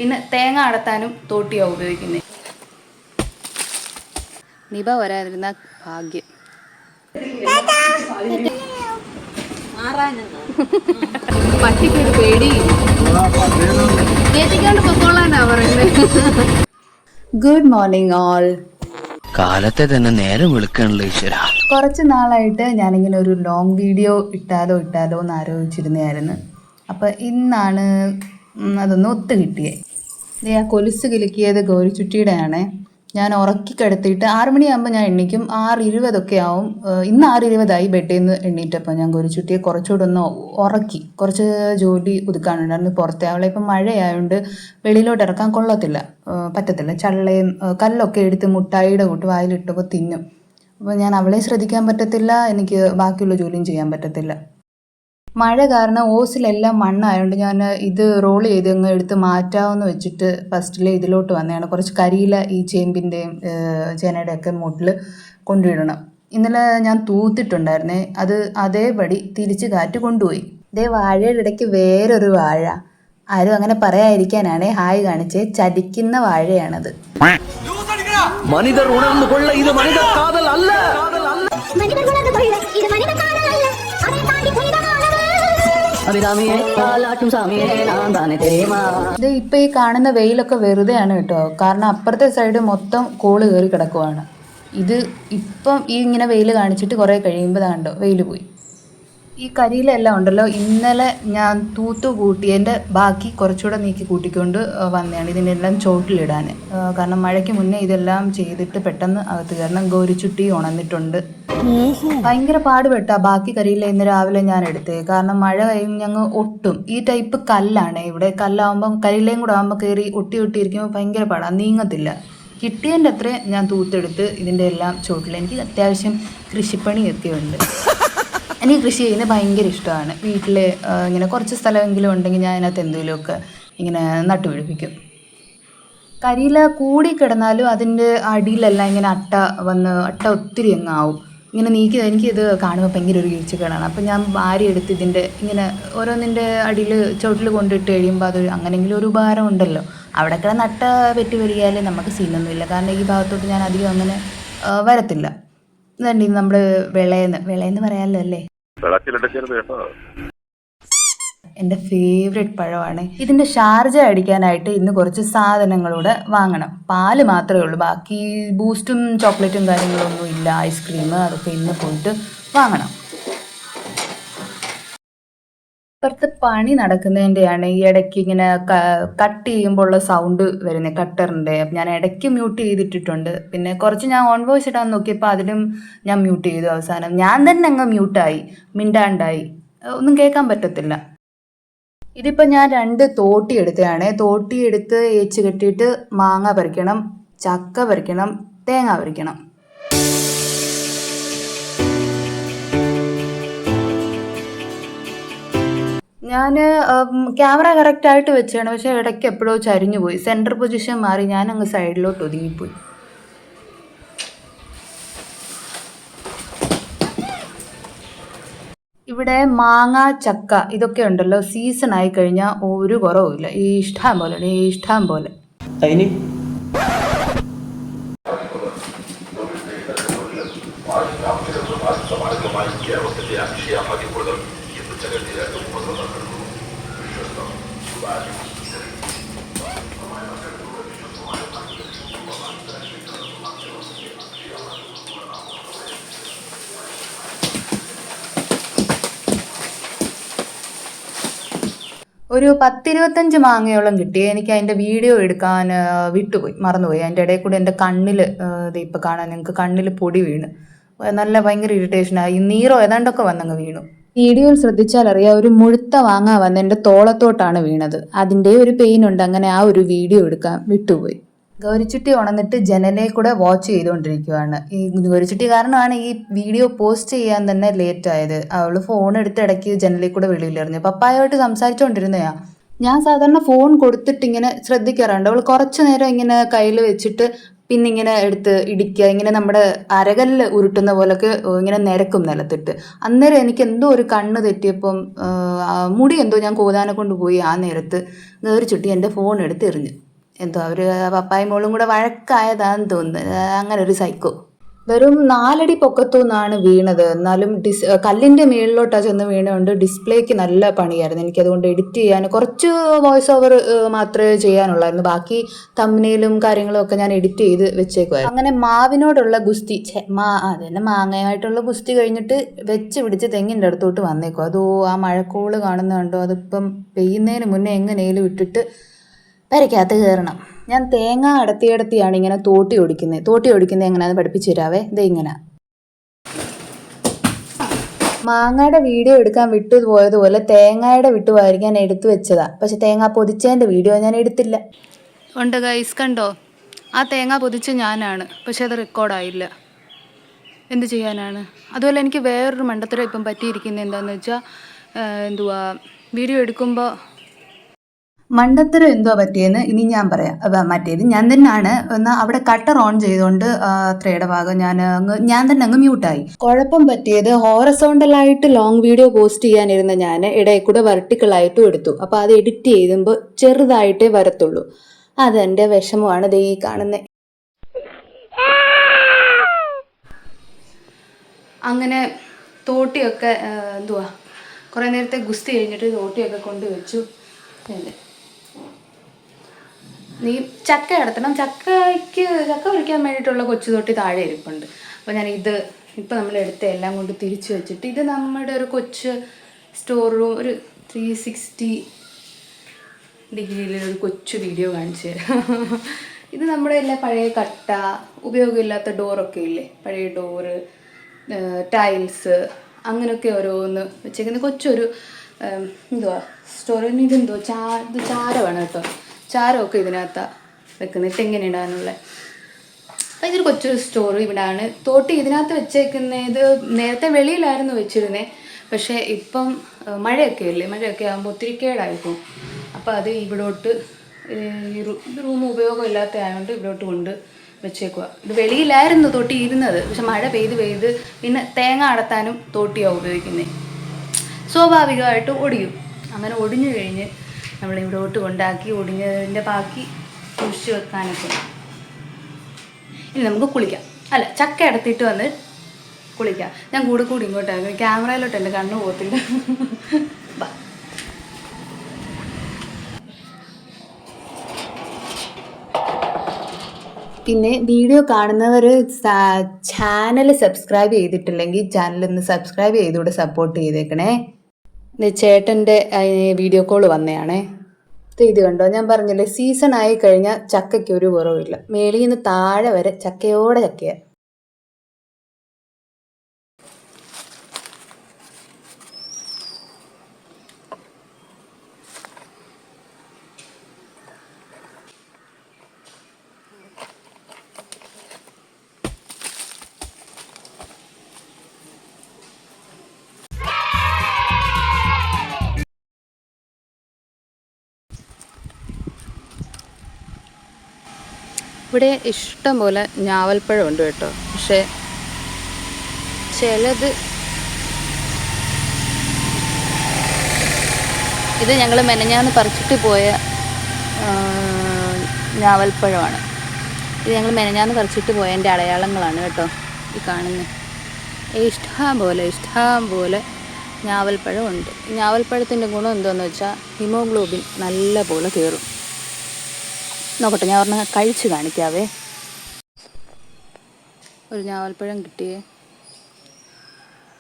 പിന്നെ തേങ്ങ അടത്താനും തോട്ടിയാണ് ഉപയോഗിക്കുന്നത്. നിബ വരാതിരുന്ന ഭാഗ്യം. പട്ടിക്കൊരു പേടി ഏറ്റിക്കാണ്ട് പൊക്കോളാനാ പറയുന്നത്. Good morning all. കാലത്തെ തന്നെ നേരം വിളിക്കണല്ലോ ഈശ്വര. കുറച്ച് നാളായിട്ട് ഞാനിങ്ങനെ ഒരു ലോങ് വീഡിയോ ഇട്ടാലോ എന്ന് ആലോചിച്ചിരുന്നായിരുന്നു. അപ്പം ഇന്നാണ് അതൊന്ന് ഒത്തു കിട്ടിയേ. ആ കൊലുസ് കിലുക്കിയത് ഗൗരിച്ചുട്ടിയുടെ ആണേ. ഞാൻ ഉറക്കി കിടത്തിയിട്ട് 6 മണിയാകുമ്പോൾ ഞാൻ എണ്ണിക്കും. 6:20 ആവും. ഇന്ന് 6:20 ബെഡിൽ നിന്ന് എണ്ണീറ്റപ്പോൾ ഞാൻ ഗൗരിച്ചുട്ടിയെ കുറച്ചുകൂടെ ഒന്ന് ഉറക്കി. കുറച്ച് ജോലി ഒതുക്കാനുണ്ടായിരുന്നു പുറത്തെ. അവളെ ഇപ്പം മഴയായതുകൊണ്ട് വെളിയിലോട്ട് ഇറക്കാൻ പറ്റത്തില്ല. ചള്ളയും കല്ലൊക്കെ എടുത്ത് മുട്ടായിയുടെ കൂട്ട് വായിലിട്ടപ്പോൾ തിന്നും. അപ്പോൾ ഞാൻ അവളെ ശ്രദ്ധിക്കാൻ പറ്റത്തില്ല, എനിക്ക് ബാക്കിയുള്ള ജോലിയും ചെയ്യാൻ പറ്റത്തില്ല. മഴ കാരണം ഓസിലെല്ലാം മണ്ണായതുകൊണ്ട് ഞാൻ ഇത് റോൾ ചെയ്ത് അങ്ങ് എടുത്ത് മാറ്റാമെന്ന് വെച്ചിട്ട് ഫസ്റ്റിൽ ഇതിലോട്ട് വന്നതാണ്. കുറച്ച് കരിയില ഈ ചേമ്പിൻ്റെയും ചേനയുടെയൊക്കെ മൂട്ടിൽ കൊണ്ടിടണം. ഇന്നലെ ഞാൻ തൂത്തിട്ടുണ്ടായിരുന്നേ, അത് അതേപടി തിരിച്ച് കാറ്റ് കൊണ്ടുപോയി. ഇതേ വാഴയുടെ ഇടയ്ക്ക് വേറൊരു വാഴ. ആരും അങ്ങനെ പറയാതിരിക്കാനാണേ ഹായ് കാണിച്ചേ. ചതിക്കുന്ന വാഴയാണത്. മനിതർ ഉണർന്നു കൊള്ള, ഇത് മനിത കാതൽ അല്ല. ഇത് ഇപ്പൊ ഈ കാണുന്ന വെയിലൊക്കെ വെറുതെയാണ് കേട്ടോ. കാരണം അപ്പുറത്തെ സൈഡ് മൊത്തം കോള് കയറി കിടക്കുവാണ്. ഇത് ഇപ്പം ഈ ഇങ്ങനെ വെയിൽ കാണിച്ചിട്ട് കുറെ കഴിയുമ്പോൾ കണ്ടോ വെയിൽ പോയി. ഈ കരിയിലെല്ലാം ഉണ്ടല്ലോ, ഇന്നലെ ഞാൻ തൂത്തു കൂട്ടിയതിൻ്റെ ബാക്കി കുറച്ചുകൂടെ നീക്കി കൂട്ടിക്കൊണ്ട് വന്നതാണ് ഇതിൻ്റെ എല്ലാം ചോട്ടിലിടാൻ. കാരണം മഴയ്ക്ക് മുന്നേ ഇതെല്ലാം ചെയ്തിട്ട് പെട്ടെന്ന് അകത്ത് കയറണം. ഗൗരിച്ചുട്ടി ഉണന്നിട്ടുണ്ട്. ഭയങ്കര പാടുപെട്ടാ ബാക്കി കരിയില ഇന്ന് രാവിലെ ഞാൻ എടുത്തേ. കാരണം മഴ കഴിഞ്ഞങ്ങ് ഒട്ടും. ഈ ടൈപ്പ് കല്ലാണ് ഇവിടെ. കല്ലാവുമ്പം കരിയിലയും കൂടെ ആകുമ്പോൾ കയറി ഒട്ടിയിരിക്കുമ്പോൾ ഭയങ്കര പാടാണ്, നീങ്ങത്തില്ല. കിട്ടിയതിൻ്റെ അത്രയും ഞാൻ തൂത്തെടുത്ത് ഇതിൻ്റെ എല്ലാം ചോട്ടിൽ. എനിക്ക് അത്യാവശ്യം കൃഷിപ്പണിയൊക്കെ ഉണ്ട്. എനിക്ക് കൃഷി ചെയ്യുന്നത് ഭയങ്കര ഇഷ്ടമാണ്. വീട്ടിൽ ഇങ്ങനെ കുറച്ച് സ്ഥലമെങ്കിലും ഉണ്ടെങ്കിൽ ഞാൻ അതിനകത്ത് എന്തെങ്കിലുമൊക്കെ ഇങ്ങനെ നട്ടുപിടിപ്പിക്കും. കരിയില കൂടി കിടന്നാലും അതിൻ്റെ അടിയിലെല്ലാം ഇങ്ങനെ അട്ട ഒത്തിരി അങ്ങ് ആവും. ഇങ്ങനെ എനിക്കിത് കാണുമ്പോൾ ഭയങ്കര ഒരു വീഴ്ചകളാണ്. അപ്പം ഞാൻ വാരി എടുത്ത് ഇതിൻ്റെ ഇങ്ങനെ ഓരോന്നിൻ്റെ അടിയിൽ ചോട്ടിൽ കൊണ്ടിട്ട് കഴിയുമ്പോൾ അത് അങ്ങനെയെങ്കിലും ഒരു ഉപകാരം ഉണ്ടല്ലോ. അവിടെ കിടന്ന് അട്ട വെട്ടി വരികയാൽ നമുക്ക് സീനൊന്നുമില്ല. കാരണം ഈ ഭാഗത്തോട്ട് ഞാൻ അധികം അങ്ങനെ വരത്തില്ല. ഇതുണ്ട് ഇത് നമ്മൾ വിളയെന്ന് പറയാമല്ലോ അല്ലേ. എൻ്റെ ഫേവറേറ്റ് പഴമാണ്. ഇതിൻ്റെ ഷാർജ അടിക്കാനായിട്ട് ഇന്ന് കുറച്ച് സാധനങ്ങളൂടെ വാങ്ങണം. പാല് മാത്രമേ ഉള്ളൂ, ബാക്കി ബൂസ്റ്റും ചോക്ലേറ്റും കാര്യങ്ങളൊന്നും ഇല്ല. ഐസ്ക്രീം അതൊക്കെ ഇന്ന് പോയിട്ട് വാങ്ങണം. ഇപ്പുറത്ത് പണി നടക്കുന്നതിൻ്റെയാണ് ഈ ഇടയ്ക്ക് ഇങ്ങനെ കട്ട് ചെയ്യുമ്പോൾ ഉള്ള സൗണ്ട് വരുന്നത്, കട്ടറിൻ്റെ. ഞാൻ ഇടയ്ക്ക് മ്യൂട്ട് ചെയ്തിട്ടിട്ടുണ്ട്. പിന്നെ കുറച്ച് ഞാൻ ഓൺ വോയിസ് ഇടാൻ നോക്കിയപ്പോൾ അതിലും ഞാൻ മ്യൂട്ട് ചെയ്തു. അവസാനം ഞാൻ തന്നെ അങ്ങ് മ്യൂട്ടായി, മിണ്ടാണ്ടായി, ഒന്നും കേൾക്കാൻ പറ്റത്തില്ല. ഇതിപ്പോൾ ഞാൻ 2 തോട്ടി എടുത്തതാണ്. തോട്ടി എടുത്ത് ഏച്ച് കെട്ടിയിട്ട് മാങ്ങ പറിക്കണം, ചക്ക പറിക്കണം, തേങ്ങ പറിക്കണം. ഞാൻ ക്യാമറ കറക്റ്റായിട്ട് വെച്ചാണ്, പക്ഷേ ഇടയ്ക്ക് എപ്പോഴോ ചരിഞ്ഞു പോയി. സെൻറ്റർ പൊസിഷൻ മാറി ഞാൻ അങ്ങ് സൈഡിലോട്ട് ഒതുങ്ങിപ്പോയി. ഇവിടെ മാങ്ങ ചക്ക ഇതൊക്കെ ഉണ്ടല്ലോ, സീസൺ ആയി കഴിഞ്ഞാൽ ഒരു കുറവുമില്ല. ഇഷ്ടം പോലെ. ഒരു 10-25 മാങ്ങയോളം കിട്ടി. എനിക്ക് അതിൻ്റെ വീഡിയോ എടുക്കാൻ മറന്നുപോയി. അതിൻ്റെ ഇടയിൽ കൂടെ എൻ്റെ കണ്ണിൽ ഇപ്പോൾ കാണാൻ നിങ്ങൾക്ക് കണ്ണിൽ പൊടി വീണ് നല്ല ഭയങ്കര ഇറിറ്റേഷനായി. നീറോ ഏതാണ്ടൊക്കെ വന്നങ്ങ് വീണു. വീഡിയോയിൽ ശ്രദ്ധിച്ചാൽ അറിയാം, ഒരു മുഴുത്ത മാങ്ങ വന്ന് എൻ്റെ തോളത്തോട്ടാണ് വീണത്. അതിൻ്റെ ഒരു പെയിൻ ഉണ്ട്. അങ്ങനെ ആ ഒരു വീഡിയോ എടുക്കാൻ വിട്ടുപോയി. ഗൗരിച്ചുട്ടി ഉണർന്നിട്ട് ജനലേ കൂടെ വാച്ച് ചെയ്തുകൊണ്ടിരിക്കുകയാണ്. ഈ ഗൗരിച്ചുട്ടി കാരണമാണ് ഈ വീഡിയോ പോസ്റ്റ് ചെയ്യാൻ തന്നെ ലേറ്റ് ആയത്. അവൾ ഫോൺ എടുത്ത് ഇടയ്ക്ക് ജനലേ കൂടെ വെളിയിലെറിഞ്ഞു. പപ്പായോട്ട് സംസാരിച്ചുകൊണ്ടിരുന്നയാ. ഞാൻ സാധാരണ ഫോൺ കൊടുത്തിട്ട് ഇങ്ങനെ ശ്രദ്ധിക്കാറുണ്ട്. അവൾ കുറച്ചു നേരം ഇങ്ങനെ കയ്യിൽ വെച്ചിട്ട് പിന്നെ ഇങ്ങനെ എടുത്ത് ഇടിക്കുക, ഇങ്ങനെ നമ്മുടെ അരകല്ല് ഉരുട്ടുന്ന പോലൊക്കെ ഇങ്ങനെ നിരക്കും നിലത്തിട്ട്. അന്നേരം എനിക്ക് എന്തോ ഒരു കണ്ണ് തെറ്റിയപ്പം മുടി എന്തോ ഞാൻ കോതാനെ കൊണ്ട് പോയി ആ നേരത്ത് നേറി ചുട്ടി എൻ്റെ ഫോൺ എടുത്ത് എറിഞ്ഞു. എന്തോ അവർ പപ്പായും മോളും കൂടെ വഴക്കായതാന്ന് തോന്നുന്നു. അങ്ങനെ ഒരു സൈക്കോ. വെറും 4 അടി പൊക്കത്തുനിന്നാണ് വീണത്. എന്നാലും കല്ലിൻ്റെ മേളിലോട്ടാണ് ചെന്ന് വീണതുകൊണ്ട് ഡിസ്പ്ലേക്ക് നല്ല പണിയായിരുന്നു. എനിക്കതുകൊണ്ട് എഡിറ്റ് ചെയ്യാൻ കുറച്ച് വോയിസ് ഓവർ മാത്രമേ ചെയ്യാനുള്ളായിരുന്നു. ബാക്കി തംബ്നെയിലും കാര്യങ്ങളും ഒക്കെ ഞാൻ എഡിറ്റ് ചെയ്ത് വെച്ചേക്കുമായിരുന്നു. അങ്ങനെ മാവിനോടുള്ള ഗുസ്തി അതന്നെ മാങ്ങയായിട്ടുള്ള ഗുസ്തി കഴിഞ്ഞിട്ട് വെച്ച് പിടിച്ച് തെങ്ങിൻ്റെ അടുത്തോട്ട് വന്നേക്കും. അതോ ആ മഴക്കോള് കാണുന്നുണ്ടോ, അതിപ്പം പെയ്യുന്നതിന് മുന്നേ എങ്ങനെയും ഇട്ടിട്ട് പെരയ്ക്കകത്ത് കയറണം. ഞാൻ തേങ്ങ അടത്തിയാണ് ഇങ്ങനെ തോട്ടി ഓടിക്കുന്നത് എങ്ങനെയാണെന്ന് പഠിപ്പിച്ചു തരാവേ. ഇതേ ഇങ്ങനെ മാങ്ങയുടെ വീഡിയോ എടുക്കാൻ വിട്ടുപോയതുപോലെ തേങ്ങയുടെ വിട്ടുപോയിരിക്കും ഞാൻ എടുത്തു വെച്ചതാ. പക്ഷെ തേങ്ങ പൊതിച്ചതിൻ്റെ വീഡിയോ ഞാൻ എടുത്തില്ല. ഉണ്ട് ഗൈസ്, കണ്ടോ? ആ തേങ്ങ പൊതിച്ച് ഞാനാണ്, പക്ഷെ അത് റെക്കോർഡായില്ല. എന്ത് ചെയ്യാനാണ്? അതുപോലെ എനിക്ക് വേറൊരു മണ്ടത്തരം ഇപ്പം പറ്റിയിരിക്കുന്നത് എന്താണെന്ന് വെച്ചാൽ, വീഡിയോ എടുക്കുമ്പോൾ മണ്ടത്തരം എന്തോ പറ്റിയെന്ന് ഇനി ഞാൻ പറയാം. മറ്റേത് ഞാൻ തന്നെയാണ്. എന്നാൽ അവിടെ കട്ടർ ഓൺ ചെയ്തുകൊണ്ട് ത്രയുടെ ഭാഗം ഞാൻ തന്നെ അങ്ങ് മ്യൂട്ടായി. കുഴപ്പം പറ്റിയത് ഹോറിസോണ്ടലായിട്ട് ലോങ് വീഡിയോ പോസ്റ്റ് ചെയ്യാനിരുന്ന ഞാൻ ഇടയിൽ കൂടെ വെർട്ടിക്കലായിട്ടും എടുത്തു. അപ്പോൾ അത് എഡിറ്റ് ചെയ്യുമ്പോൾ ചെറുതായിട്ടേ വരത്തുള്ളൂ. അതെൻ്റെ വിഷമമാണ് ദേ ഈ കാണുന്നത്. അങ്ങനെ തോട്ടിയൊക്കെ കുറേ നേരത്തെ ഗുസ്തി കഴിഞ്ഞിട്ട് തോട്ടിയൊക്കെ കൊണ്ടുവച്ചു. നീ ചക്ക അടത്തണം. ചക്ക പൊരിക്കാൻ വേണ്ടിയിട്ടുള്ള കൊച്ചു തൊട്ടി താഴെ ഇരിപ്പുണ്ട്. അപ്പോൾ ഞാൻ ഇപ്പം നമ്മൾ എടുത്ത എല്ലാം കൊണ്ട് തിരിച്ചു വെച്ചിട്ട് ഇത് നമ്മുടെ ഒരു കൊച്ച് സ്റ്റോർ റൂം, ഒരു 360 ഡിഗ്രിയിലൊരു കൊച്ചു വീഡിയോ കാണിച്ചു തരാം. ഇത് നമ്മുടെ എല്ലാം പഴയ കട്ട, ഉപയോഗമില്ലാത്ത ഡോറൊക്കെ ഇല്ലേ, പഴയ ഡോറ്, ടൈൽസ്, അങ്ങനെയൊക്കെ ഓരോന്ന് വെച്ചേക്കുന്ന കൊച്ചൊരു സ്റ്റോറിന്. ഇത് ചാരമാണ് കേട്ടോ. ചാരമൊക്കെ ഇതിനകത്താണ് വെക്കുന്നത്, തെങ്ങിന് ഇടാനുള്ള. അപ്പോൾ ഇതൊരു കൊച്ചൊരു സ്റ്റോർ ഇവിടാണ്. തോട്ടി ഇതിനകത്ത് വെച്ചേക്കുന്നത് നേരത്തെ വെളിയിലായിരുന്നു വെച്ചിരുന്നത്. പക്ഷേ ഇപ്പം മഴയൊക്കെ ആകുമ്പോൾ ഒത്തിരി കേടായിപ്പോവും. അപ്പോൾ അത് ഇവിടോട്ട് ഇത് റൂം ഉപയോഗമില്ലാത്ത ആയതുകൊണ്ട് ഇവിടോട്ട് കൊണ്ട് വെച്ചേക്കുക. ഇത് വെളിയിലായിരുന്നു തോട്ടി ഇരുന്നത്, പക്ഷെ മഴ പെയ്ത് പിന്നെ തേങ്ങ അടത്താനും തോട്ടിയാണ് ഉപയോഗിക്കുന്നത്. സ്വാഭാവികമായിട്ട് ഒടിയും. അങ്ങനെ ഒടിഞ്ഞു കഴിഞ്ഞ് നമ്മളിവിടോട്ട് കൊണ്ടാക്കി ഒടിഞ്ഞതിൻ്റെ ബാക്കി കുഴിച്ച് വെക്കാനൊക്കെ. ഇനി നമുക്ക് കുളിക്കാം. അല്ല, ചക്ക അടത്തിയിട്ട് വന്ന് കുളിക്കാം. ഞാൻ കൂടി ഇങ്ങോട്ടാകും. ക്യാമറയിലോട്ട് എൻ്റെ കണ്ണ് പോകത്തില്ല. ബാ. പിന്നെ വീഡിയോ കാണുന്നവർ ചാനൽ സബ്സ്ക്രൈബ് ചെയ്തിട്ടില്ലെങ്കിൽ ചാനലൊന്ന് സബ്സ്ക്രൈബ് ചെയ്തുകൂടെ സപ്പോർട്ട് ചെയ്തേക്കണേ. ചേട്ടൻ്റെ വീഡിയോ കോൾ വന്നതാണേ. ഇത് കണ്ടോ, ഞാൻ പറഞ്ഞില്ലേ സീസൺ ആയി കഴിഞ്ഞാൽ ചക്കയ്ക്ക് ഒരു കുറവില്ല. മേളിൽ നിന്ന് താഴെ വരെ ചക്കയോടെ ചക്കയാണ്. ഇവിടെ ഇഷ്ടം പോലെ ഞാവൽപ്പഴം ഉണ്ട് കേട്ടോ. പക്ഷേ ചിലത് ഇത് ഞങ്ങൾ മെനഞ്ഞാന്ന് പറിച്ചിട്ട് പോയ ഞാവൽപ്പഴമാണ്. ഇത് ഞങ്ങൾ മെനഞ്ഞാന്ന് പറിച്ചിട്ട് പോയതിൻ്റെ അടയാളങ്ങളാണ് കേട്ടോ ഈ കാണുന്നത്. ഇഷ്ടം പോലെ ഞാവൽപ്പഴം ഉണ്ട്. ഞാവൽപ്പഴത്തിൻ്റെ ഗുണം എന്താണെന്ന് വെച്ചാൽ ഹീമോഗ്ലോബിൻ നല്ല പോലെ കയറും. നോക്കട്ടെ, ഞാൻ ഒരെണ്ണം കഴിച്ച് കാണിക്കാവേ. ഒരു ഞാവൽപ്പഴം കിട്ടിയേ.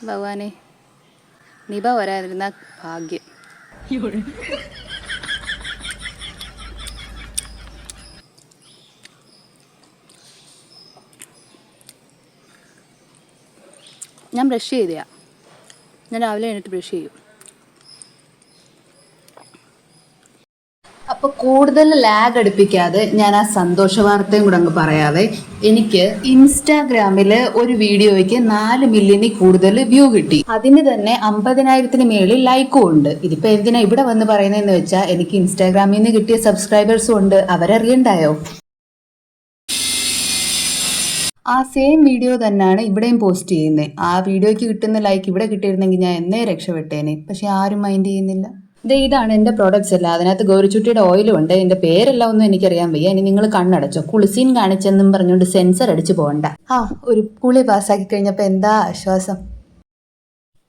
ഭഗവാനെ, നിപ വരാതിരുന്ന ഭാഗ്യം. ഞാൻ ബ്രഷ് ചെയ്തയാ. ഞാൻ രാവിലെ എഴുന്നേറ്റ് ബ്രഷ് ചെയ്യും. അപ്പോൾ കൂടുതൽ ലാഗ് അടുപ്പിക്കാതെ ഞാൻ ആ സന്തോഷ വാർത്തയും കൂടെ അങ്ങ് പറയാവേ. എനിക്ക് ഇൻസ്റ്റാഗ്രാമിൽ ഒരു വീഡിയോയ്ക്ക് 4 മില്യണിൽ കൂടുതൽ വ്യൂ കിട്ടി. അതിന് തന്നെ 50,000-ന് മേളിൽ ലൈക്കും ഉണ്ട്. ഇതിപ്പോൾ എന്തിനാ ഇവിടെ വന്ന് പറയുന്നതെന്ന് വെച്ചാൽ എനിക്ക് ഇൻസ്റ്റാഗ്രാമിൽ നിന്ന് കിട്ടിയ സബ്സ്ക്രൈബേഴ്സും ഉണ്ട്. അവരറിയണ്ടായോ? ആ സെയിം വീഡിയോ തന്നെയാണ് ഇവിടെയും പോസ്റ്റ് ചെയ്യുന്നത്. ആ വീഡിയോയ്ക്ക് കിട്ടുന്ന ലൈക്ക് ഇവിടെ കിട്ടിയിരുന്നെങ്കിൽ ഞാൻ എന്നേ രക്ഷപ്പെട്ടേനെ. പക്ഷെ ആരും മൈൻഡ് ചെയ്യുന്നില്ല. ഇതാണ് എൻ്റെ പ്രോഡക്റ്റ്സ് എല്ലാം. അതിനകത്ത് ഗൗരിച്ചുട്ടിയുടെ ഓയിലും ഉണ്ട്. എൻ്റെ പേരെല്ലാം ഒന്നും എനിക്കറിയാൻ വയ്യ. ഇനി നിങ്ങൾ കണ്ണടച്ചോ. കുളിസീൻ കാണിച്ചെന്നും പറഞ്ഞുകൊണ്ട് സെൻസർ അടിച്ച് പോകണ്ട. ഒരു കുളി പാസ്സാക്കി കഴിഞ്ഞപ്പോൾ എന്താ ആശ്വാസം.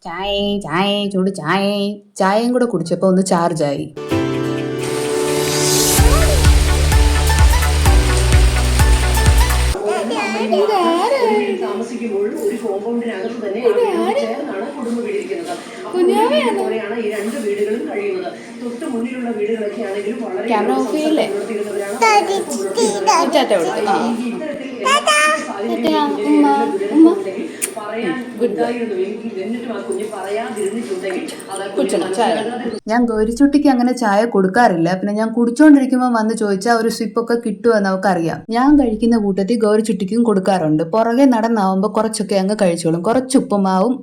ചായ ചൂട് ചായയും കൂടെ കുടിച്ചപ്പോൾ ഒന്ന് ചാർജായി. താമസിക്കുമ്പോൾ ഒരു കോമ്പൗണ്ടിനകത്ത് തന്നെ ചേർന്നാണ് കുടുംബ വീടിരിക്കുന്നത്. അപ്പോഴാണ് ഈ രണ്ട് വീടുകളും കഴിയുന്നത്. തൊട്ട് മുന്നിലുള്ള വീടുകളൊക്കെ ആണെങ്കിലും വളരെ ഞാൻ ഗൗരിച്ചുട്ടിക്ക് അങ്ങനെ ചായ കൊടുക്കാറില്ല. പിന്നെ ഞാൻ കുടിച്ചോണ്ടിരിക്കുമ്പോൾ വന്ന് ചോദിച്ചാൽ ഒരു സിപ്പൊക്കെ കിട്ടുമെന്ന് നമുക്കറിയാം. ഞാൻ കഴിക്കുന്ന കൂട്ടത്തിൽ ഗൗരിച്ചുട്ടിക്കും കൊടുക്കാറുണ്ട്. പുറകെ നടന്നാവുമ്പോൾ കുറച്ചൊക്കെ അങ്ങ് കഴിച്ചോളും. കുറച്ച് ഉപ്പുമാവും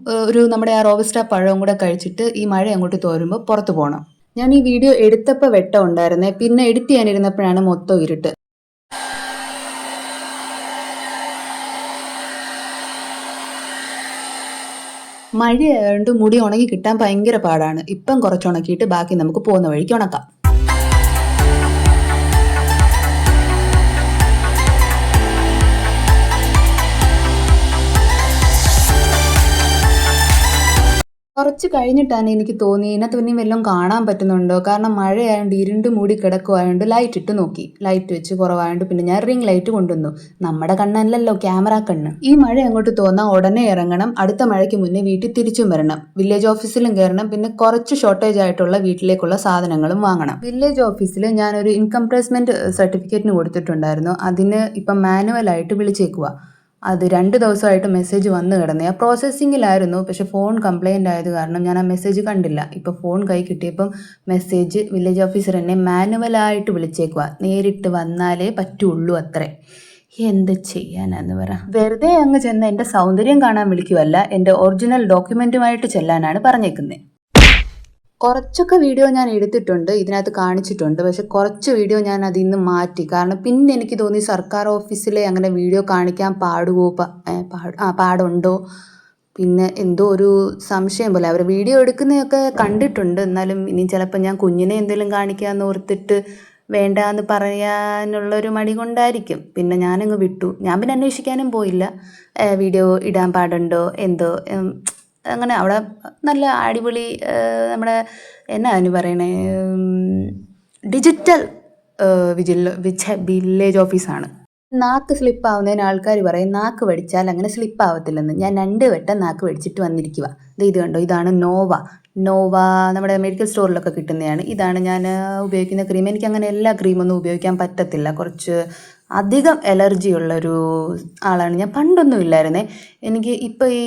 നമ്മുടെ ആ റോബസ്റ്റ പഴവും കൂടെ കഴിച്ചിട്ട് ഈ മഴ അങ്ങോട്ട് തോരുമ്പോൾ പുറത്തു പോകണം. ഞാൻ ഈ വീഡിയോ എടുത്തപ്പോൾ വെട്ടം ഉണ്ടായിരുന്നേ. പിന്നെ എഡിറ്റ് ചെയ്യാനിരുന്നപ്പോഴാണ് മൊത്തം ഇരുട്ട്. മഴയായതുകൊണ്ട് മുടി ഉണങ്ങി കിട്ടാൻ ഭയങ്കര പാടാണ്. ഇപ്പം കുറച്ച് ഉണക്കിയിട്ട് ബാക്കി നമുക്ക് പോകുന്ന വഴിക്ക് ഉണക്കാം. കുറച്ച് കഴിഞ്ഞിട്ടാണ് എനിക്ക് തോന്നി ഇതിനകത്ത് പിന്നെ വല്ലതും കാണാൻ പറ്റുന്നുണ്ടോ. കാരണം മഴയായതുകൊണ്ട് ഇരുണ്ട് മൂടി കിടക്കുമായതുകൊണ്ട് ലൈറ്റ് ഇട്ട് നോക്കി. ലൈറ്റ് വെച്ച് കുറവായതുകൊണ്ട് പിന്നെ ഞാൻ റിംഗ് ലൈറ്റ് കൊണ്ടുവന്നു. നമ്മുടെ കണ്ണല്ലല്ലോ, ക്യാമറ കണ്ണ്. ഈ മഴ അങ്ങോട്ട് തോന്നാൻ ഉടനെ ഇറങ്ങണം. അടുത്ത മഴയ്ക്ക് മുന്നേ വീട്ടിൽ തിരിച്ചും വരണം. വില്ലേജ് ഓഫീസിലും കയറണം. പിന്നെ കുറച്ച് ഷോർട്ടേജ് ആയിട്ടുള്ള വീട്ടിലേക്കുള്ള സാധനങ്ങളും വാങ്ങണം. വില്ലേജ് ഓഫീസിൽ ഞാനൊരു ഇൻകം പ്ലേസ്മെന്റ് സർട്ടിഫിക്കറ്റിന് കൊടുത്തിട്ടുണ്ടായിരുന്നു. അതിന് ഇപ്പം മാനുവലായിട്ട് വിളിച്ചേക്കുക. അത് 2 ദിവസമായിട്ട് മെസ്സേജ് വന്ന് കിടന്നേ. ആ പ്രോസസ്സിങ്ങിലായിരുന്നു. പക്ഷെ ഫോൺ കംപ്ലൈൻ്റ് ആയത് കാരണം ഞാൻ ആ മെസ്സേജ് കണ്ടില്ല. ഇപ്പോൾ ഫോൺ കൈ കിട്ടിയപ്പം മെസ്സേജ് വില്ലേജ് ഓഫീസർ എന്നെ മാനുവലായിട്ട് വിളിച്ചേക്കുക. നേരിട്ട് വന്നാലേ പറ്റുള്ളൂ അത്രേ. എന്ത് ചെയ്യാനാന്ന് പറ. വെറുതെ അങ്ങ് ചെന്ന് എൻ്റെ സൗന്ദര്യം കാണാൻ വിളിക്കുവല്ല, എൻ്റെ ഒറിജിനൽ ഡോക്യുമെൻറ്റുമായിട്ട് ചെല്ലാനാണ് പറഞ്ഞേക്കുന്നത്. കുറച്ചൊക്കെ വീഡിയോ ഞാൻ എടുത്തിട്ടുണ്ട്, ഇതിനകത്ത് കാണിച്ചിട്ടുണ്ട്. പക്ഷെ കുറച്ച് വീഡിയോ ഞാൻ അതിൽ നിന്ന് മാറ്റി. കാരണം പിന്നെ എനിക്ക് തോന്നി സർക്കാർ ഓഫീസിലെ അങ്ങനെ വീഡിയോ കാണിക്കാൻ പാടുണ്ടോ. പിന്നെ എന്തോ ഒരു സംശയം പോലെ. അവർ വീഡിയോ എടുക്കുന്നതൊക്കെ കണ്ടിട്ടുണ്ട്. എന്നാലും ഇനി ചിലപ്പോൾ ഞാൻ കുഞ്ഞിനെ എന്തെങ്കിലും കാണിക്കാമെന്ന് ഓർത്തിട്ട് വേണ്ടാന്ന് പറയാനുള്ളൊരു മടി കൊണ്ടായിരിക്കും. പിന്നെ ഞാനങ്ങ് വിട്ടു. ഞാൻ പിന്നെ അന്വേഷിക്കാനും പോയില്ല വീഡിയോ ഇടാൻ പാടുണ്ടോ എന്തോ. അങ്ങനെ അവിടെ നല്ല അടിപൊളി നമ്മുടെ അതിന് പറയണേ ഡിജിറ്റൽ വില്ലേജ് ഓഫീസാണ്. നാക്ക് സ്ലിപ്പാവുന്നതിന് ആൾക്കാർ പറയും നാക്ക് വടിച്ചാൽ അങ്ങനെ സ്ലിപ്പാവത്തില്ലെന്ന്. ഞാൻ 2 വട്ടം നാക്ക് വടിച്ചിട്ട് വന്നിരിക്കുക. ഇത് കണ്ടോ, ഇതാണ് നോവ നമ്മുടെ മെഡിക്കൽ സ്റ്റോറിലൊക്കെ കിട്ടുന്നതാണ്. ഇതാണ് ഞാൻ ഉപയോഗിക്കുന്ന ക്രീം. എനിക്കങ്ങനെ എല്ലാ ക്രീമൊന്നും ഉപയോഗിക്കാൻ പറ്റത്തില്ല. കുറച്ച് അധികം അലർജി ഉള്ളൊരു ആളാണ് ഞാൻ. പണ്ടൊന്നും ഇല്ലായിരുന്നേ. എനിക്ക് ഇപ്പോൾ ഈ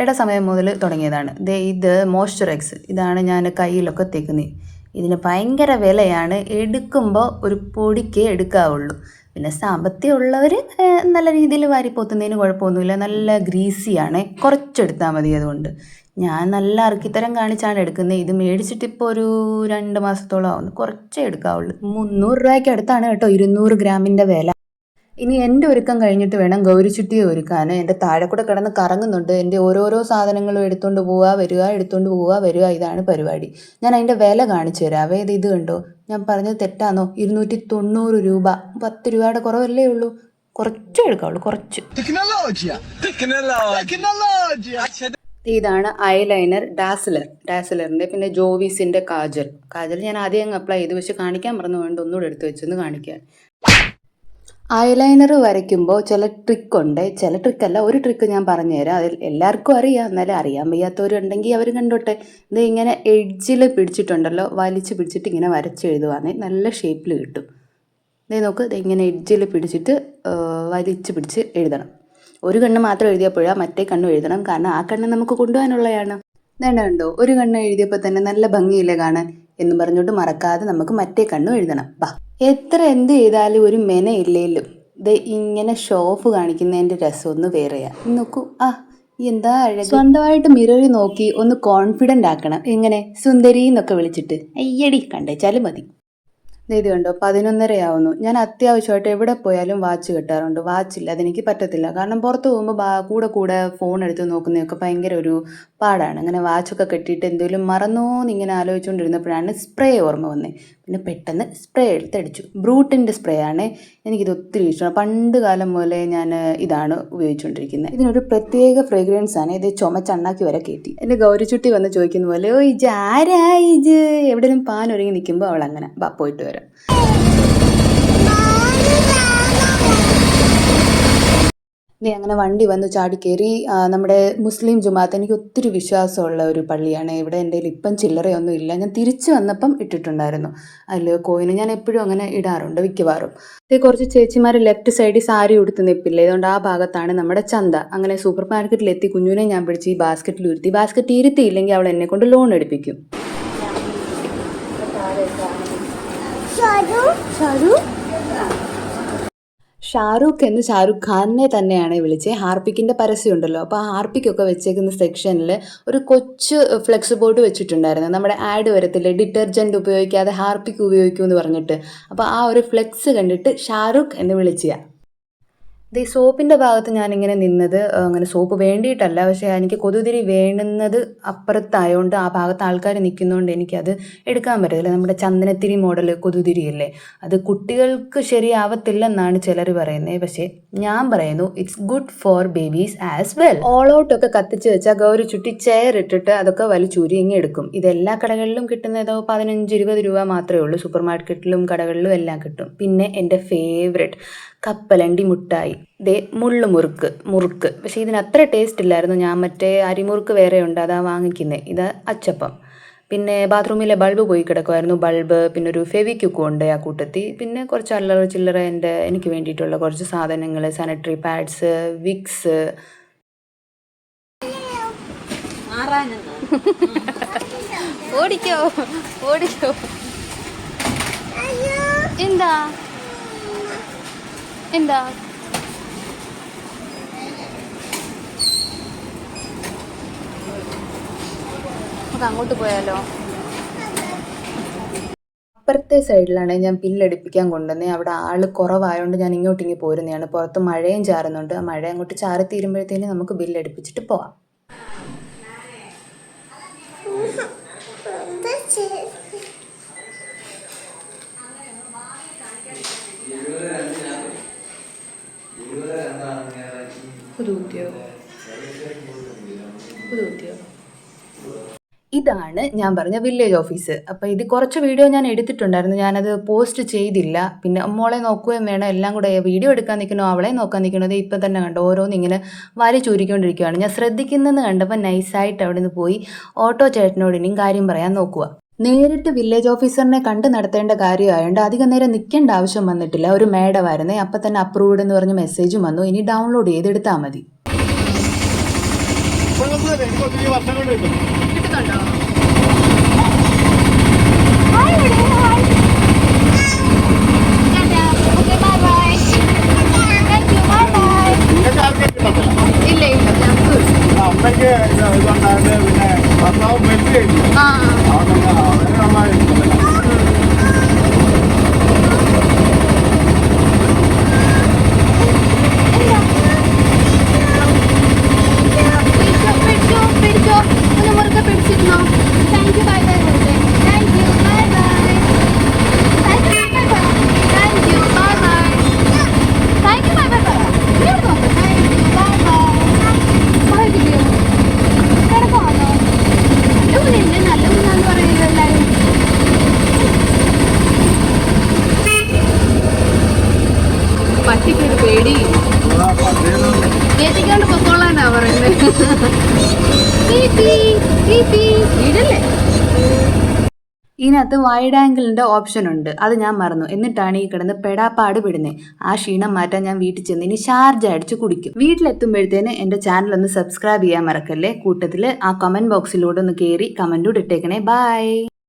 ഇട സമയം മുതൽ തുടങ്ങിയതാണ്. ഇത് മോയ്സ്ചറൈസ്. ഇതാണ് ഞാൻ കയ്യിലൊക്കെ തേക്കുന്നത്. ഇതിന് ഭയങ്കര വിലയാണ്. എടുക്കുമ്പോൾ ഒരു പൊടിക്കേ എടുക്കാവുള്ളൂ. പിന്നെ സാമ്പത്തികം ഉള്ളവർ നല്ല രീതിയിൽ വാരിപ്പോത്തുന്നതിന് കുഴപ്പമൊന്നുമില്ല. നല്ല ഗ്രീസിയാണ്. കുറച്ചെടുത്താൽ മതി. അതുകൊണ്ട് ഞാൻ നല്ല അറുക്കിത്തരം കാണിച്ചാണ് എടുക്കുന്നത്. ഇത് മേടിച്ചിട്ടിപ്പോൾ ഒരു 2 മാസത്തോളം ആവുന്നു. കുറച്ചേ എടുക്കാവുള്ളൂ. 300 രൂപയ്ക്ക് അടുത്താണ് കേട്ടോ 200 ഗ്രാമിൻ്റെ വില. ഇനി എൻ്റെ ഒരുക്കം കഴിഞ്ഞിട്ട് വേണം ഗൗരിച്ചുട്ടിയെ ഒരുക്കാൻ. എൻ്റെ താഴെ കൂടെ കിടന്ന് കറങ്ങുന്നുണ്ട്. എൻ്റെ ഓരോരോ സാധനങ്ങളും എടുത്തുകൊണ്ട് പോവുക വരിക. ഇതാണ് പരിപാടി. ഞാൻ അതിൻ്റെ വില കാണിച്ചു തരാം. ഇത് കണ്ടോ, ഞാൻ പറഞ്ഞത് തെറ്റാന്നോ? 290 രൂപ. 10 രൂപയുടെ കുറവല്ലേ ഉള്ളൂ. കുറച്ചേ എടുക്കാവുള്ളൂ, കുറച്ച്. ഇതാണ് ഐലൈനർ ഡാസിലറിൻ്റെ. പിന്നെ ജോവീസിൻ്റെ കാജൽ ഞാൻ ആദ്യം അങ്ങ് അപ്ലൈ ചെയ്തു. പക്ഷെ കാണിക്കാൻ പറഞ്ഞു, വേണ്ട ഒന്നുകൂടെ എടുത്ത് വെച്ചൊന്ന് കാണിക്കാൻ. ഐലൈനർ വരയ്ക്കുമ്പോൾ ചില ട്രിക്കുണ്ട്. ചില ട്രിക്കല്ല, ഒരു ട്രിക്ക് ഞാൻ പറഞ്ഞുതരാം. അതിൽ എല്ലാവർക്കും അറിയാം. എന്നാലും അറിയാൻ വയ്യാത്തവരുണ്ടെങ്കിൽ അവർ കണ്ടോട്ടെ. ഇത് ഇങ്ങനെ എഡ്ജിൽ പിടിച്ചിട്ടുണ്ടല്ലോ, വലിച്ച് പിടിച്ചിട്ട് ഇങ്ങനെ വരച്ചെഴുതുവാണെങ്കിൽ നല്ല ഷേപ്പിൽ കിട്ടും. ഇതേ നോക്ക്, ഇങ്ങനെ എഡ്ജിൽ പിടിച്ചിട്ട് വലിച്ച് പിടിച്ച് എഴുതണം. ഒരു കണ്ണ് മാത്രം എഴുതിയപ്പോഴാണ് മറ്റേ കണ്ണും എഴുതണം. കാരണം ആ കണ്ണ് നമുക്ക് കൊണ്ടുപോകാനുള്ളതാണ്. കണ്ടോ, ഒരു കണ്ണ് എഴുതിയപ്പോൾ തന്നെ നല്ല ഭംഗിയില്ലേ കാണാൻ എന്ന് പറഞ്ഞുകൊണ്ട് മറക്കാതെ നമുക്ക് മറ്റേ കണ്ണും എഴുതണം. എത്ര എന്ത് ചെയ്താലും ഒരു മെനയില്ലേലും ഇത് ഇങ്ങനെ ഷോഫ് കാണിക്കുന്നതിൻ്റെ രസം ഒന്ന് വേറെയാ. നോക്കൂ, എന്താ അഴക്. സ്വന്തമായിട്ട് മിററിൽ നോക്കി ഒന്ന് കോൺഫിഡൻ്റ് ആക്കണം. എങ്ങനെ സുന്ദരി എന്നൊക്കെ വിളിച്ചിട്ട് അയ്യടി കണ്ടേച്ചാലും മതി. ഇത് കണ്ടോ 11:30 ആവുന്നു. ഞാൻ അത്യാവശ്യമായിട്ട് എവിടെ പോയാലും വാച്ച് കെട്ടാറുണ്ട്. വാച്ചില്ല അതെനിക്ക് പറ്റത്തില്ല. കാരണം പുറത്ത് പോകുമ്പോൾ കൂടെ ഫോൺ എടുത്ത് നോക്കുന്നതൊക്കെ ഭയങ്കര ഒരു പാടാണ്. അങ്ങനെ വാച്ചൊക്കെ കെട്ടിയിട്ട് എന്തെങ്കിലും മറന്നോന്ന് ഇങ്ങനെ ആലോചിച്ചുകൊണ്ടിരുന്നപ്പോഴാണ് സ്പ്രേ ഓർമ്മ വന്നത്. പിന്നെ പെട്ടെന്ന് സ്പ്രേ എടുത്തടിച്ചു. ബ്രൂട്ടിൻ്റെ സ്പ്രേ ആണ്. എനിക്കിത് ഒത്തിരി ഇഷ്ടമാണ്. പണ്ട് കാലം മുതലേ ഞാൻ ഇതാണ് ഉപയോഗിച്ചുകൊണ്ടിരിക്കുന്നത്. ഇതിനൊരു പ്രത്യേക ഫ്രേഗ്രൻസ് ആണ്. ഇത് ചുമച്ചണ്ണാക്കി വരെ കയറ്റി. എൻ്റെ ഗൗരിച്ചുട്ടി വന്ന് ചോദിക്കുന്ന പോലെ ഓ ഇജ് ആരാ ഇജ് എവിടെയും പാനൊരുങ്ങി നിൽക്കുമ്പോൾ അവൾ അങ്ങനെ പോയിട്ട് വരാം. ഇനി അങ്ങനെ വണ്ടി വന്ന് ചാടിക്കയറി. നമ്മുടെ മുസ്ലിം ജുമാഅത്ത് എനിക്ക് ഒത്തിരി വിശ്വാസമുള്ള ഒരു പള്ളിയാണ്. ഇവിടെ എൻ്റെ കയ്യിൽ ഇപ്പം ചില്ലറയൊന്നും ഇല്ല. ഞാൻ തിരിച്ചു വന്നപ്പം ഇട്ടിട്ടുണ്ടായിരുന്നു. അതിൽ കോയിന് ഞാൻ എപ്പോഴും അങ്ങനെ ഇടാറുണ്ട് മിക്കവാറും. ഇത് കുറച്ച് ചേച്ചിമാർ ലെഫ്റ്റ് സൈഡിൽ സാരി ഉടുത്ത് നിൽപ്പില്ലേ, അതുകൊണ്ട് ആ ഭാഗത്താണ് നമ്മുടെ ചന്ത. അങ്ങനെ സൂപ്പർ മാർക്കറ്റിലെത്തി കുഞ്ഞുവിനെ ഞാൻ പിടിച്ച് ഈ ബാസ്ക്കറ്റിൽ ഇരുത്തി. ബാസ്ക്കറ്റ് ഇരുത്തിയില്ലെങ്കിൽ അവൾ എന്നെ കൊണ്ട് ലോൺ എടുപ്പിക്കും. ഷാരൂഖ് എന്ന് ഷാരൂഖ് ഖാനെ തന്നെയാണ് വിളിച്ചത്. ഹാർപ്പിക്കിൻ്റെ പരസ്യം ഉണ്ടല്ലോ, അപ്പോൾ ആ ഹാർപ്പിക്കൊക്കെ വെച്ചേക്കുന്ന സെക്ഷനിൽ ഒരു കൊച്ചു ഫ്ലെക്സ് ബോർഡ് വെച്ചിട്ടുണ്ടായിരുന്നു. നമ്മുടെ ആഡ് വരത്തില്ലേ, ഡിറ്റർജൻറ്റ് ഉപയോഗിക്കാതെ ഹാർപ്പിക്ക് ഉപയോഗിക്കൂ എന്ന് പറഞ്ഞിട്ട്. അപ്പോൾ ആ ഒരു ഫ്ലെക്സ് കണ്ടിട്ട് ഷാരൂഖ് എന്ന് വിളിക്കുക. ഈ സോപ്പിൻ്റെ ഭാഗത്ത് ഞാനിങ്ങനെ നിന്നത് അങ്ങനെ സോപ്പ് വേണ്ടിയിട്ടല്ല, പക്ഷേ എനിക്ക് കൊതുകുതിരി വേണ്ടുന്നത് അപ്പുറത്തായതുകൊണ്ട് ആ ഭാഗത്ത് ആൾക്കാർ നിൽക്കുന്നതുകൊണ്ട് എനിക്കത് എടുക്കാൻ പറ്റത്തില്ല. നമ്മുടെ ചന്ദനത്തിരി മോഡൽ കൊതുകുതിരിയല്ലേ, അത് കുട്ടികൾക്ക് ശരിയാവത്തില്ലെന്നാണ് ചിലർ പറയുന്നത്. പക്ഷേ ഞാൻ പറയുന്നു it's good for babies as well. All ഔട്ടൊക്കെ കത്തിച്ച് വെച്ചാൽ ഗൗരി ചുറ്റി ചെയർ ഇട്ടിട്ട് അതൊക്കെ വലിച്ചൂരി ഇങ്ങ് എടുക്കും. ഇതെല്ലാ കടകളിലും കിട്ടുന്നതോ 15-20 രൂപ മാത്രമേ ഉള്ളൂ. സൂപ്പർ മാർക്കറ്റിലും കടകളിലും എല്ലാം കിട്ടും. പിന്നെ എൻ്റെ ഫേവറേറ്റ് കപ്പലണ്ടി മുട്ടായി, മുറുക്ക്. പക്ഷേ ഇതിന് അത്ര ടേസ്റ്റ് ഇല്ലായിരുന്നു. ഞാൻ മറ്റേ അരിമുറുക്ക് വേറെ ഉണ്ട്, അതാ വാങ്ങിക്കുന്നത്. ഇത് അച്ചപ്പം. പിന്നെ ബാത്റൂമിലെ ബൾബ് പോയി കിടക്കുമായിരുന്നു. ബൾബ്, പിന്നെ ഒരു ഫെവിക്വിക്കും ഉണ്ട് ആ കൂട്ടത്തിൽ. പിന്നെ കുറച്ച് അല്ലറ ചില്ലറ എനിക്ക് വേണ്ടിയിട്ടുള്ള കുറച്ച് സാധനങ്ങൾ, സാനിറ്ററി പാഡ്സ്, വിക്സ്. ഓടിക്കോ എന്താ നമുക്ക് അങ്ങോട്ട് പോയാലോ? അപ്പുറത്തെ സൈഡിലാണ് ഞാൻ ബില്ലടിപ്പിക്കാൻ കൊണ്ടുവന്നത്. അവിടെ ആൾ കുറവായതുകൊണ്ട് ഞാൻ ഇങ്ങോട്ടിങ്ങി പോരുന്നതാണ്. പുറത്ത് മഴയും ചാറുന്നുണ്ട്. ആ മഴ അങ്ങോട്ട് ചാറി തീരുമ്പോഴത്തേന് നമുക്ക് ബില്ലടിപ്പിച്ചിട്ട് പോവാം. ഇതാണ് ഞാൻ പറഞ്ഞ വില്ലേജ് ഓഫീസ്. അപ്പോൾ ഇത് കുറച്ച് വീഡിയോ ഞാൻ എടുത്തിട്ടുണ്ടായിരുന്നു, ഞാനത് പോസ്റ്റ് ചെയ്തില്ല. പിന്നെ മോളെ നോക്കുകയും വേണം, എല്ലാം കൂടെ വീഡിയോ എടുക്കാൻ നിൽക്കണോ അവളെ നോക്കാൻ നിൽക്കണോ, ഇപ്പം തന്നെ കണ്ടോ ഓരോന്ന് ഇങ്ങനെ വാരി ചൂരിക്കൊണ്ടിരിക്കുകയാണ്. ഞാൻ ശ്രദ്ധിക്കുന്നതെന്ന് കണ്ടപ്പോൾ നൈസായിട്ട് അവിടെ നിന്ന് പോയി ഓട്ടോ ചേട്ടനോട് ഇനിയും കാര്യം പറയാൻ നോക്കുക. നേരിട്ട് വില്ലേജ് ഓഫീസറിനെ കണ്ട് നടത്തേണ്ട കാര്യമായതുകൊണ്ട് അധികം നേരം നിൽക്കേണ്ട ആവശ്യം വന്നിട്ടില്ല. ഒരു മേഡമായിരുന്നേ, അപ്പം തന്നെ അപ്രൂവ്ഡ് എന്ന് പറഞ്ഞ് മെസ്സേജും വന്നു. ഇനി ഡൗൺലോഡ് ചെയ്തെടുത്താൽ മതി. അമ്മയ്ക്ക് ഇതുണ്ടായത് പിന്നെ ഭർത്താവ് മെല്ല് പട്ടിക്കൊരു പേടി ഏറ്റിക്കൊണ്ട് പൊക്കോളാനാ പറയുന്നത്. വീടല്ലേ? ഇതിനകത്ത് വൈഡ് ആംഗിളിൻ്റെ ഓപ്ഷൻ ഉണ്ട്, അത് ഞാൻ മറന്നു. എന്നിട്ടാണ് ഈ കിടന്ന് പെടാപ്പാട് വിടുന്നത്. ആ ക്ഷീണം മാറ്റാൻ ഞാൻ വീട്ടിൽ ചെന്ന് ഇനി ഷാർജ അടിച്ച് കുടിക്കും. വീട്ടിലെത്തുമ്പോഴത്തേന് എൻ്റെ ചാനൽ ഒന്ന് സബ്സ്ക്രൈബ് ചെയ്യാൻ മറക്കല്ലേ. കൂട്ടത്തിൽ ആ കമൻറ്റ് ബോക്സിലൂടെ ഒന്ന് കയറി കമൻറ്റും ഇട്ടേക്കണേ. ബൈ.